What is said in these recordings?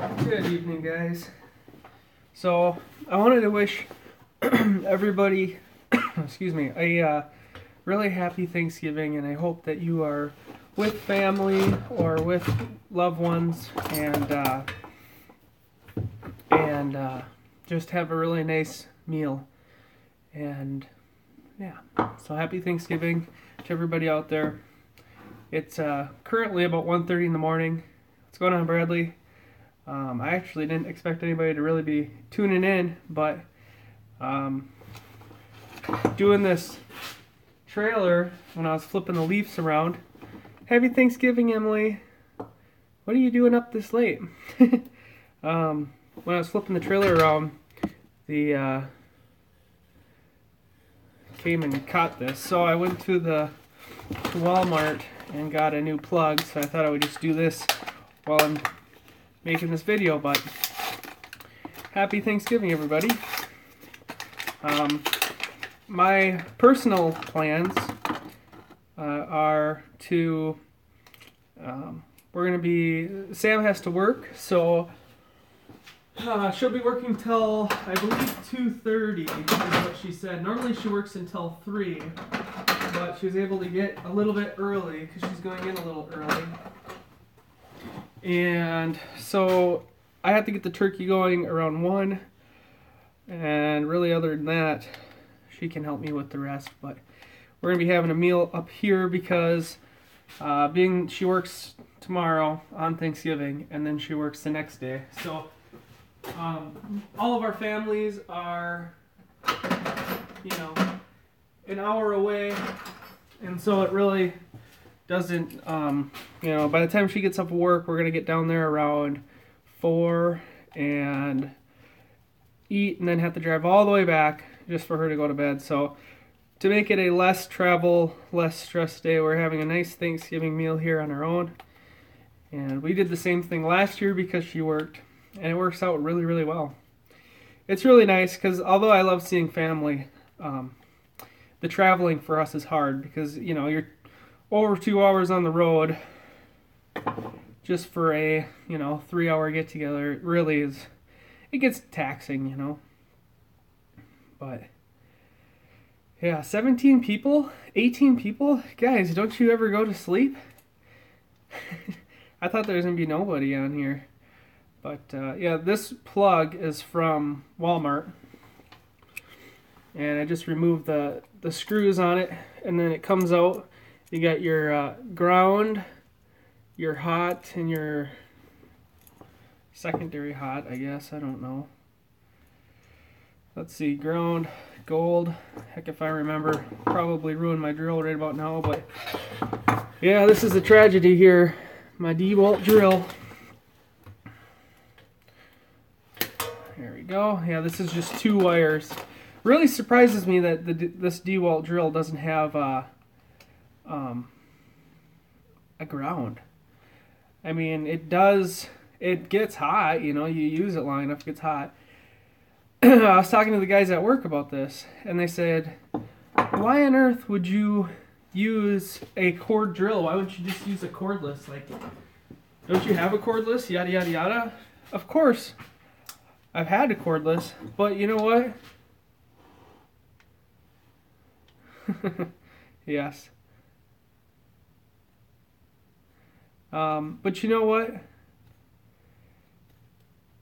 Good evening, guys. So I wanted to wish everybody, excuse me, a really happy Thanksgiving, and I hope that you are with family or with loved ones, and just have a really nice meal. And yeah, so happy Thanksgiving to everybody out there. It's currently about 1:30 in the morning. What's going on, Bradley? I actually didn't expect anybody to really be tuning in, but doing this trailer when I was flipping the leaves around. Happy Thanksgiving, Emily. What are you doing up this late? When I was flipping the trailer around, the came and caught this. So I went to Walmart and got a new plug, so I thought I would just do this while I'm making this video. But happy Thanksgiving, everybody. My personal plans are to Sam has to work, so she'll be working till, I believe, 2:30 is what she said. Normally she works until 3, but she was able to get a little bit early because she's going in a little early. And so I have to get the turkey going around 1, and really other than that, she can help me with the rest. But we're going to be having a meal up here because she works tomorrow on Thanksgiving, and then she works the next day. So all of our families are, an hour away, and so it really doesn't, by the time she gets off of work, we're going to get down there around 4 and eat, and then have to drive all the way back just for her to go to bed. So to make it a less travel, less stress day, we're having a nice Thanksgiving meal here on our own. And we did the same thing last year because she worked, and it works out really, really well. It's really nice because although I love seeing family, the traveling for us is hard because, you're over 2 hours on the road just for a, 3-hour get together. It really is, it gets taxing, But yeah, 17 people, 18 people, guys, don't you ever go to sleep? I thought there was gonna be nobody on here. But yeah, this plug is from Walmart, and I just removed the screws on it, and then it comes out. You got your ground, your hot, and your secondary hot, I guess. I don't know. Let's see, ground, gold. Heck if I remember. Probably ruined my drill right about now, but yeah, this is a tragedy here. My DeWalt drill. There we go. Yeah, this is just 2 wires. Really surprises me that this DeWalt drill doesn't have a ground. I mean, it does. It gets hot. You use it long enough, it gets hot. I was talking to the guys at work about this, and they said, "Why on earth would you use a cord drill? Why wouldn't you just use a cordless? Like, don't you have a cordless? Yada yada yada." Of course, I've had a cordless, but you know what? Yes. But you know what?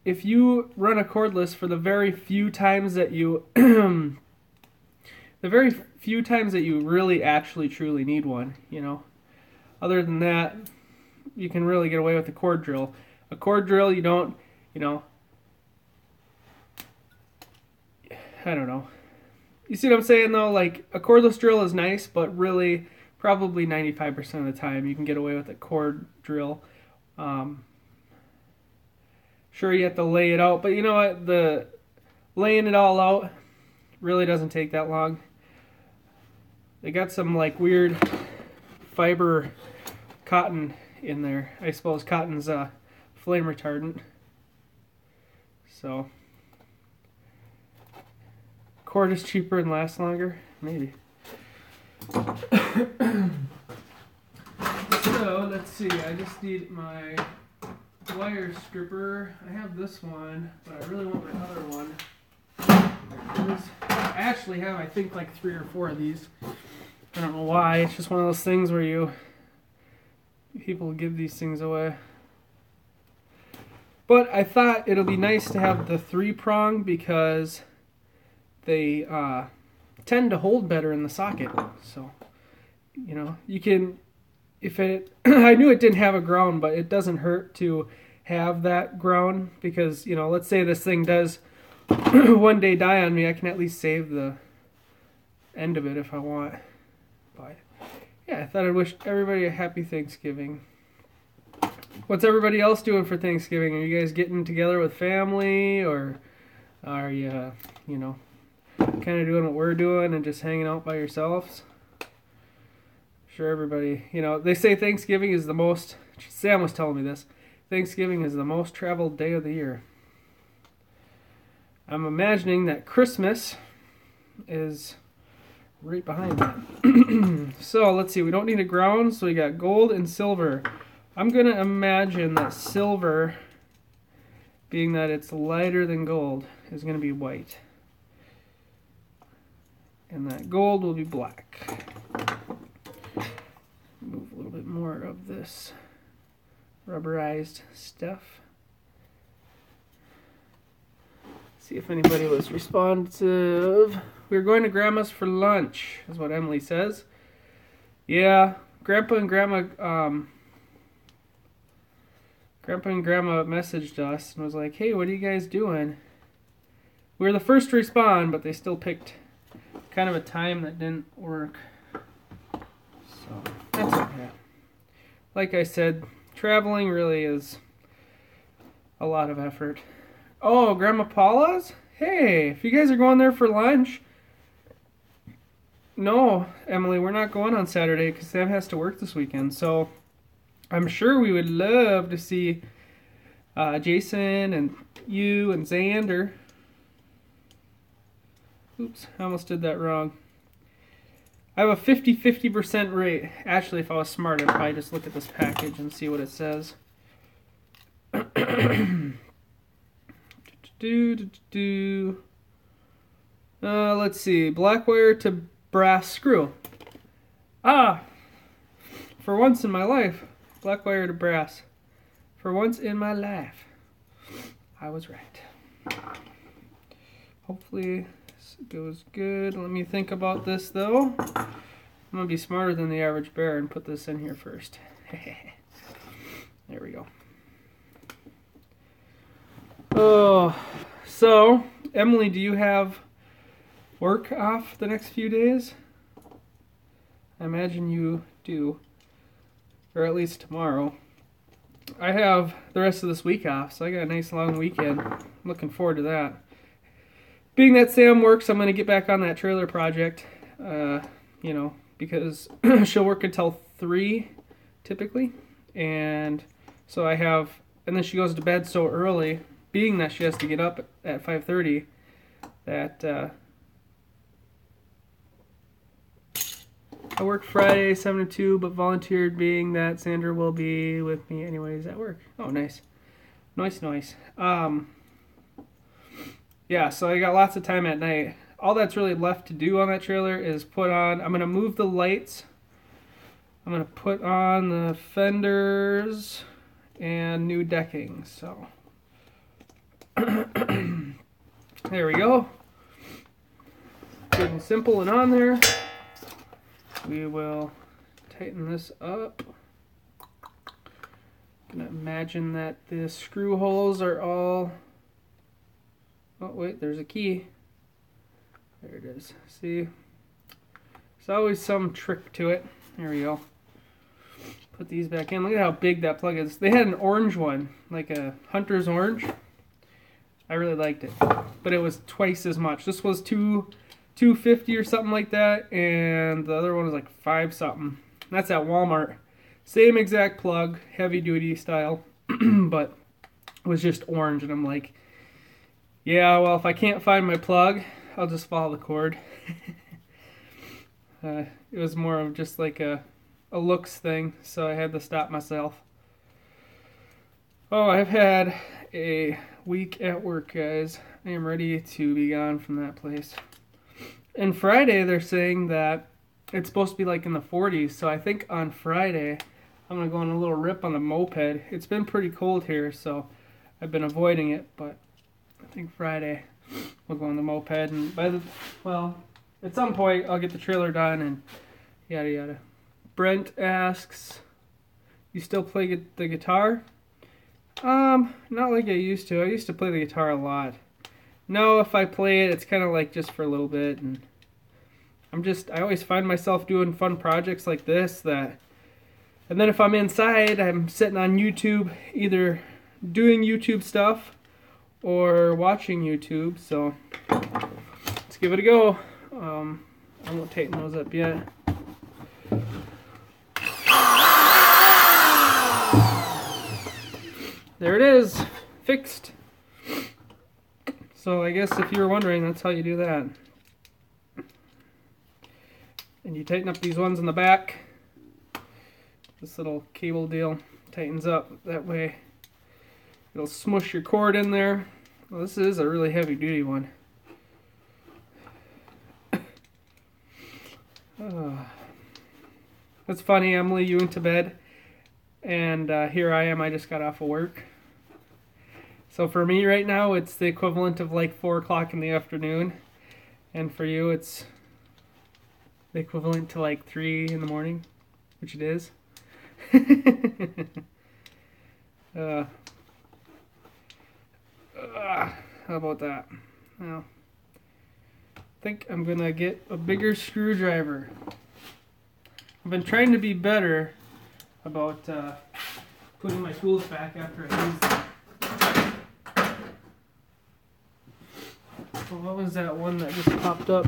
If you run a cordless for the very few times that you really actually truly need one, other than that, you can really get away with a cord drill. A cord drill, you don't, I don't know. You see what I'm saying though? Like, a cordless drill is nice, but really, probably 95% of the time, you can get away with a cord drill. Sure, you have to lay it out, but you know what? The laying it all out really doesn't take that long. They got some like weird fiber cotton in there. I suppose cotton's flame retardant. So, cord is cheaper and lasts longer? Maybe. So, let's see. I just need my wire stripper. I have this one, but I really want my other one. I actually have, I think, like 3 or 4 of these. I don't know why. It's just one of those things where people give these things away. But I thought it'll be nice to have the 3-prong because they tend to hold better in the socket. So, you know, you can, if it, I knew it didn't have a ground, but it doesn't hurt to have that ground because, you know, let's say this thing does one day die on me, I can at least save the end of it if I want. But yeah, I thought I'd wish everybody a happy Thanksgiving. What's everybody else doing for Thanksgiving? Are you guys getting together with family, or are you, you know, kind of doing what we're doing and just hanging out by yourselves? Sure, everybody, you know, they say Thanksgiving is the most, Sam was telling me this, Thanksgiving is the most traveled day of the year. I'm imagining that Christmas is right behind that. So let's see, we don't need a ground, so we got gold and silver. I'm going to imagine that silver, being that it's lighter than gold, is going to be white. And that gold will be black. Move a little bit more of this rubberized stuff. See if anybody was responsive. We're going to Grandma's for lunch, is what Emily says. Yeah, Grandpa and Grandma messaged us and was like, hey, what are you guys doing? We were the first to respond, but they still picked kind of a time that didn't work. So, that's okay. Like I said, traveling really is a lot of effort. Oh, Grandma Paula's? Hey, if you guys are going there for lunch. No, Emily, we're not going on Saturday because Sam has to work this weekend. So I'm sure we would love to see Jason and you and Xander. Oops, I almost did that wrong. I have a 50% rate. Actually, if I was smart, I'd probably just look at this package and see what it says. Let's see. Black wire to brass screw. Ah! For once in my life, black wire to brass. For once in my life, I was right. Hopefully this goes good. Let me think about this though. I'm going to be smarter than the average bear and put this in here first. There we go. Oh, so Emily, do you have work off the next few days? I imagine you do, or at least tomorrow. I have the rest of this week off, so I got a nice long weekend. I'm looking forward to that. Being that Sam works, I'm going to get back on that trailer project, you know, because she'll work until 3 typically, and so I have, and then she goes to bed so early, being that she has to get up at 5:30, that I work Friday 7 to 2, but volunteered being that Sandra will be with me anyways at work. Oh, nice. Nice. Yeah, so I got lots of time at night. All that's really left to do on that trailer is put on, I'm going to move the lights. I'm going to put on the fenders and new decking, so. There we go. Good and simple and on there. We will tighten this up. I'm gonna imagine that the screw holes are all, oh wait, there's a key. There it is. See? There's always some trick to it. There we go. Put these back in. Look at how big that plug is. They had an orange one, like a Hunter's orange. I really liked it, but it was twice as much. This was $250 or something like that, and the other one was like 5 something. That's at Walmart. Same exact plug, heavy duty style, but it was just orange, and I'm like, yeah, well, if I can't find my plug, I'll just follow the cord. It was more of just like a looks thing, so I had to stop myself. Oh, I've had a week at work, guys. I am ready to be gone from that place. And Friday, they're saying that it's supposed to be like in the 40s, so I think on Friday I'm going to go on a little rip on the moped. It's been pretty cold here, so I've been avoiding it, but I think Friday we'll go on the moped, and at some point I'll get the trailer done and yada yada. Brent asks, you still play the guitar? Not like I used to. I used to play the guitar a lot. Now if I play it, it's kind of like just for a little bit, and I always find myself doing fun projects like this and then if I'm inside, I'm sitting on YouTube, either doing YouTube stuff or watching YouTube, so let's give it a go. I won't tighten those up yet. There it is, fixed. So I guess if you were wondering, that's how you do that. And you tighten up these ones in the back. This little cable deal tightens up. That way it'll smush your cord in there. Well, this is a really heavy duty one. That's funny, Emily, you went to bed. And here I am, I just got off of work. So for me right now, it's the equivalent of like 4 o'clock in the afternoon. And for you, it's the equivalent to like 3 in the morning, which it is. How about that? Now, I think I'm going to get a bigger screwdriver. I've been trying to be better about putting my tools back after I use them. Well, what was that one that just popped up?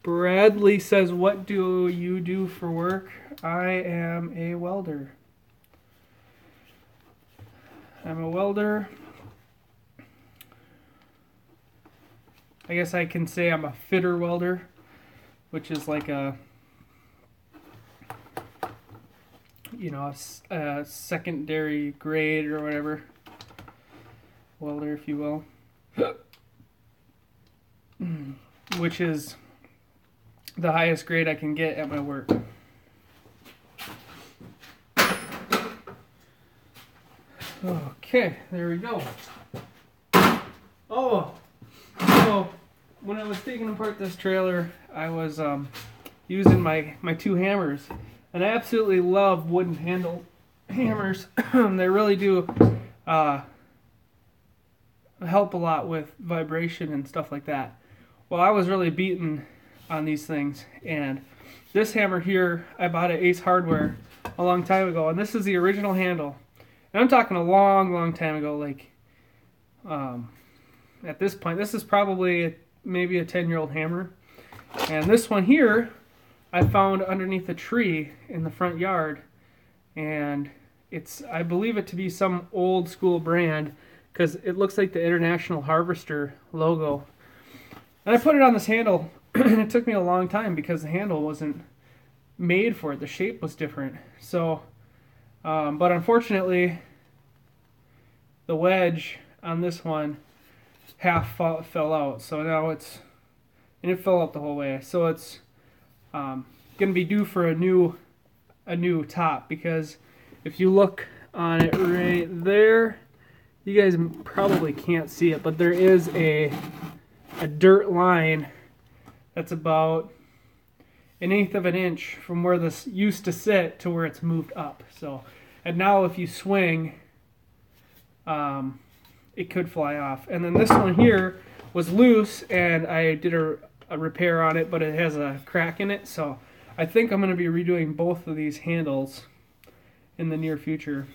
Bradley says, what do you do for work? I am a welder. I'm a welder. I guess I can say I'm a fitter welder, which is like a secondary grade or whatever welder, if you will, which is the highest grade I can get at my work. Okay, there we go. Oh, so when I was taking apart this trailer, I was using my 2 hammers. And I absolutely love wooden handle hammers. They really do help a lot with vibration and stuff like that. Well, I was really beaten on these things, and this hammer here I bought at Ace Hardware a long time ago, and this is the original handle. And I'm talking a long time ago, like at this point, this is probably maybe a 10-year-old hammer. And this one here I found underneath a tree in the front yard, and I believe it to be some old school brand because it looks like the International Harvester logo. And I put it on this handle, and it took me a long time because the handle wasn't made for it. The shape was different. So, but unfortunately, the wedge on this one half fell out. So now and it fell out the whole way. So it's going to be due for a new top, because if you look on it right there, you guys probably can't see it, but there is a dirt line that's about 1/8 of an inch from where this used to sit to where it's moved up. So, and now if you swing, it could fly off. And then this one here was loose, and I did a repair on it, but it has a crack in it. So I think I'm going to be redoing both of these handles in the near future.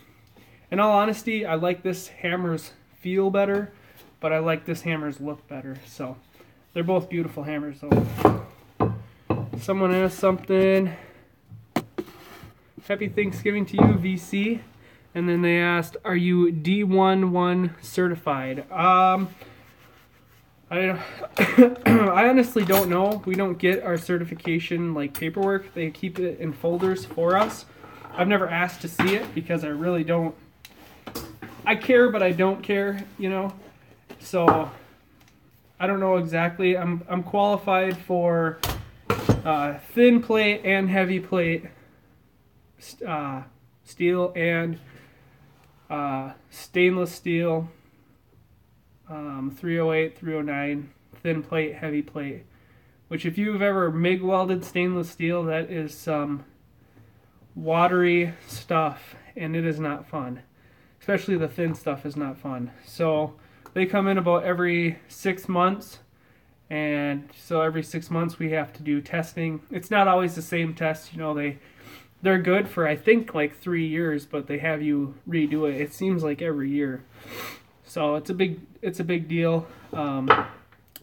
In all honesty, I like this hammer's feel better, but I like this hammer's look better. So they're both beautiful hammers though. Someone asked something. Happy Thanksgiving to you, VC. And then they asked, are you D11 certified? I honestly don't know. We don't get our certification like paperwork. They keep it in folders for us. I've never asked to see it because I really don't I care, but I don't care, you know. So I don't know exactly. I'm qualified for thin plate and heavy plate steel and stainless steel, 308, 309, thin plate, heavy plate. Which, if you've ever MIG welded stainless steel, that is some watery stuff, and it is not fun. Especially the thin stuff is not fun. So they come in about every 6 months, and so every 6 months we have to do testing. It's not always the same test, you know. They're good for, I think, like 3 years, but they have you redo it. It seems like every year. So it's a big deal.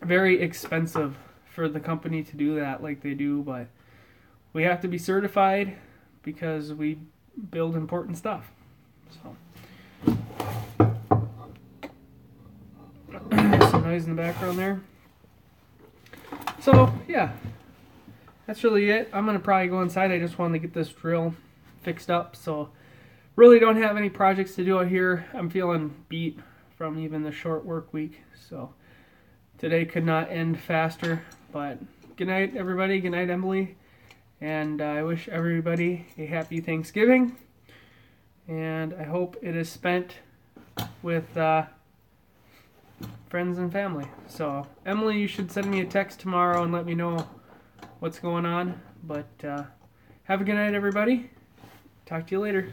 Very expensive for the company to do that like they do, but we have to be certified because we build important stuff. So some noise in the background there. So yeah, that's really it. I'm gonna probably go inside. I just wanted to get this drill fixed up, so really don't have any projects to do out here. I'm feeling beat from even the short work week, so today could not end faster. But good night, everybody. Good night, Emily. And I wish everybody a happy Thanksgiving. And I hope it is spent with friends and family. So, Emily, you should send me a text tomorrow and let me know what's going on. But have a good night, everybody. Talk to you later.